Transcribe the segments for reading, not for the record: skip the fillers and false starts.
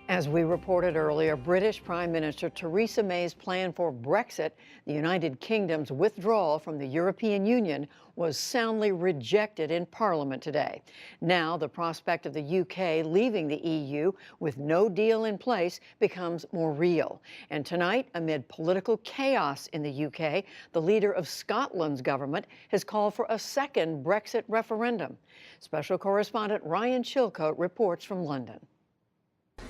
As we reported earlier, British Prime Minister Theresa May's plan for Brexit, the United Kingdom's withdrawal from the European Union, was soundly rejected in Parliament today. Now, the prospect of the UK leaving the EU with no deal in place becomes more real. And tonight, amid political chaos in the UK, the leader of Scotland's government has called for a second Brexit referendum. Special correspondent Ryan Chilcote reports from London.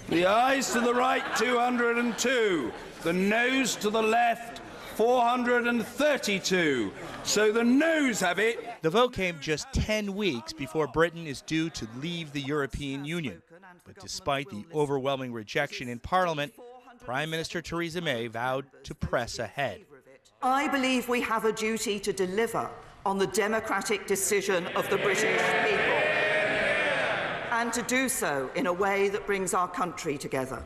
The ayes to the right, 202. The noes to the left, 432. So the noes have it. The vote came just 10 weeks before Britain is due to leave the European Union. But despite the overwhelming rejection in Parliament, Prime Minister Theresa May vowed to press ahead. I believe we have a duty to deliver on the democratic decision of the British people, and to do so in a way that brings our country together.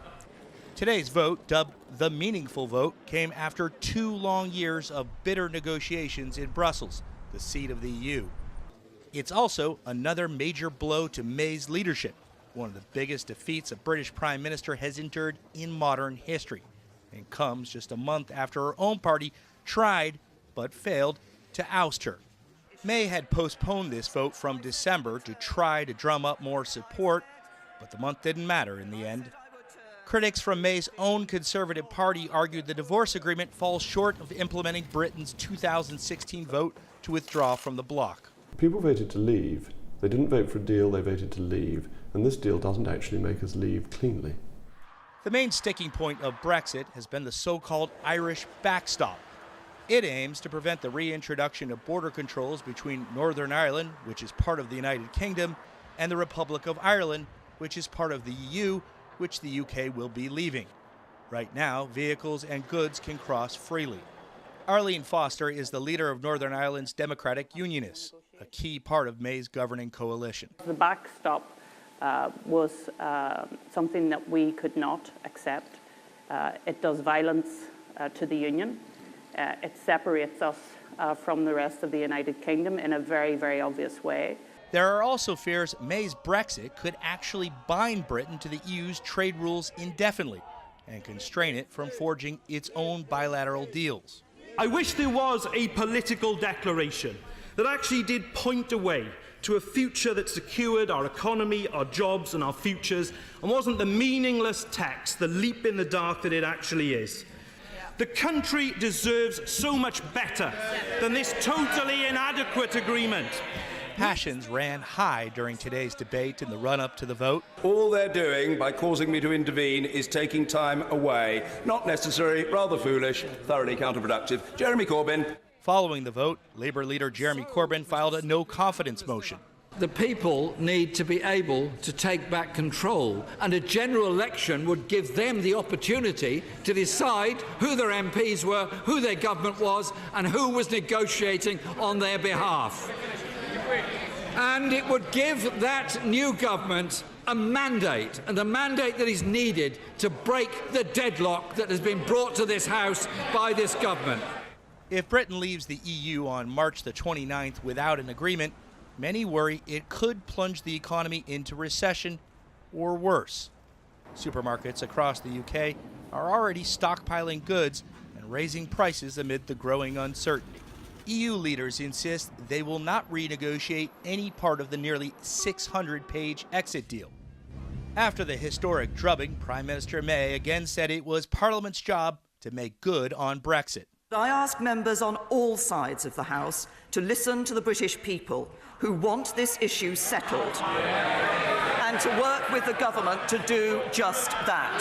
Today's vote, dubbed the meaningful vote, came after 2 long years of bitter negotiations in Brussels, the seat of the EU. It's also another major blow to May's leadership, one of the biggest defeats a British Prime Minister has endured in modern history, and comes just a month after her own party tried, but failed, to oust her. May had postponed this vote from December to try to drum up more support, but the month didn't matter in the end. Critics from May's own Conservative Party argued the divorce agreement falls short of implementing Britain's 2016 vote to withdraw from the bloc. People voted to leave. They didn't vote for a deal, they voted to leave. And this deal doesn't actually make us leave cleanly. The main sticking point of Brexit has been the so-called Irish backstop. It aims to prevent the reintroduction of border controls between Northern Ireland, which is part of the United Kingdom, and the Republic of Ireland, which is part of the EU, which the UK will be leaving. Right now, vehicles and goods can cross freely. Arlene Foster is the leader of Northern Ireland's Democratic Unionists, a key part of May's governing coalition. The backstop was something that we could not accept. It does violence to the Union. It separates us from the rest of the United Kingdom in a very, very obvious way. There are also fears May's Brexit could actually bind Britain to the EU's trade rules indefinitely and constrain it from forging its own bilateral deals. I wish there was a political declaration that actually did point a way to a future that secured our economy, our jobs and our futures, and wasn't the meaningless text, the leap in the dark that it actually is. The country deserves so much better than this totally inadequate agreement. Passions ran high during today's debate in the run-up to the vote. All they're doing by causing me to intervene is taking time away. Not necessary, rather foolish, thoroughly counterproductive. Jeremy Corbyn. Following the vote, Labour leader Jeremy Corbyn filed a no-confidence motion. The people need to be able to take back control, and a general election would give them the opportunity to decide who their MPs were, who their government was, and who was negotiating on their behalf. And it would give that new government a mandate, and a mandate that is needed to break the deadlock that has been brought to this House by this government. If Britain leaves the EU on March the 29th without an agreement, many worry it could plunge the economy into recession or worse. Supermarkets across the UK are already stockpiling goods and raising prices amid the growing uncertainty. EU leaders insist they will not renegotiate any part of the nearly 600-page exit deal. After the historic drubbing, Prime Minister May again said it was Parliament's job to make good on Brexit. I ask members on all sides of the House to listen to the British people who want this issue settled and to work with the government to do just that.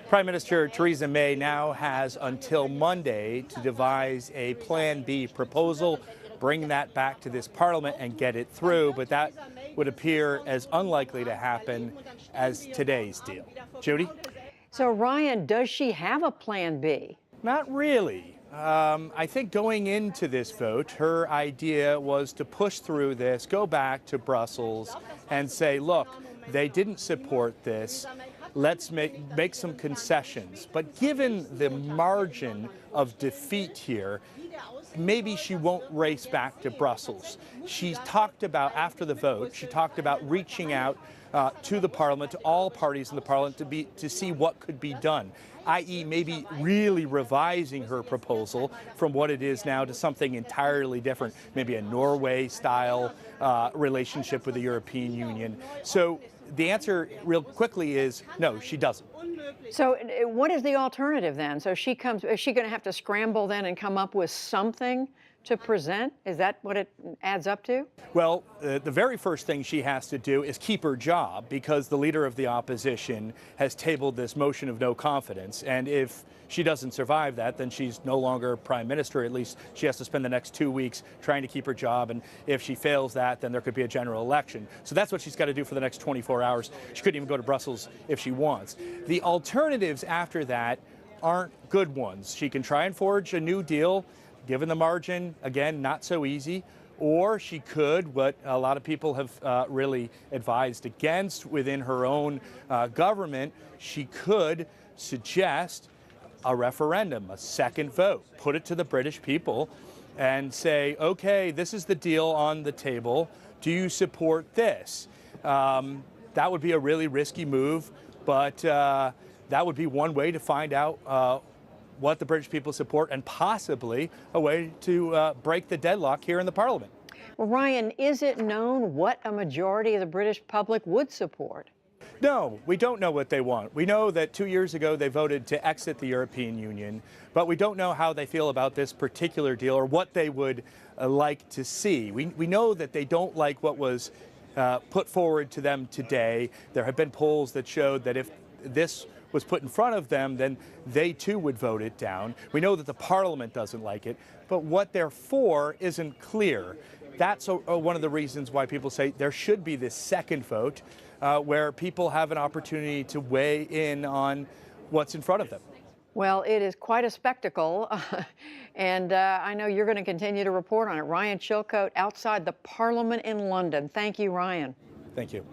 Prime Minister Theresa May now has until Monday to devise a Plan B proposal, bring that back to this Parliament and get it through, but that would appear as unlikely to happen as today's deal. Judy? So, Ryan, does she have a Plan B? Not really. I think going into this vote, her idea was to push through this, go back to Brussels and say, look, they didn't support this. Let's make some concessions. But given the margin of defeat here, maybe she won't race back to Brussels. She's talked about, after the vote, she talked about reaching out to the Parliament, to all parties in the Parliament, to see what could be done, i.e. maybe really revising her proposal from what it is now to something entirely different, maybe a Norway-style relationship with the European Union. So the answer real quickly is no, she doesn't. So what is the alternative then? So is she going to have to scramble then and come up with something to present? Is that what it adds up to? Well, the very first thing she has to do is keep her job, because the leader of the opposition has tabled this motion of no confidence. And if she doesn't survive that, then she's no longer prime minister. At least she has to spend the next 2 weeks trying to keep her job. And if she fails that, then there could be a general election. So that's what she's got to do for the next 24 hours. She couldn't even go to Brussels if she wants. The alternatives after that aren't good ones. She can try and forge a new deal. Given the margin, again, not so easy. Or she could, what a lot of people have really advised against within her own government, she could suggest a referendum, a second vote, put it to the British people and say, okay, this is the deal on the table. Do you support this? That would be a really risky move, but that would be one way to find out what the British people support, and possibly a way to break the deadlock here in the Parliament. Well, Ryan, is it known what a majority of the British public would support? No, we don't know what they want. We know that 2 years ago they voted to exit the European Union, but we don't know how they feel about this particular deal or what they would like to see. We know that they don't like what was put forward to them today. There have been polls that showed that if this was put in front of them, then they too would vote it down. We know that the Parliament doesn't like it, but what they're for isn't clear. That's one of the reasons why people say there should be this second vote where people have an opportunity to weigh in on what's in front of them. Well, it is quite a spectacle, and I know you're going to continue to report on it. Ryan Chilcote outside the Parliament in London. Thank you, Ryan. Thank you.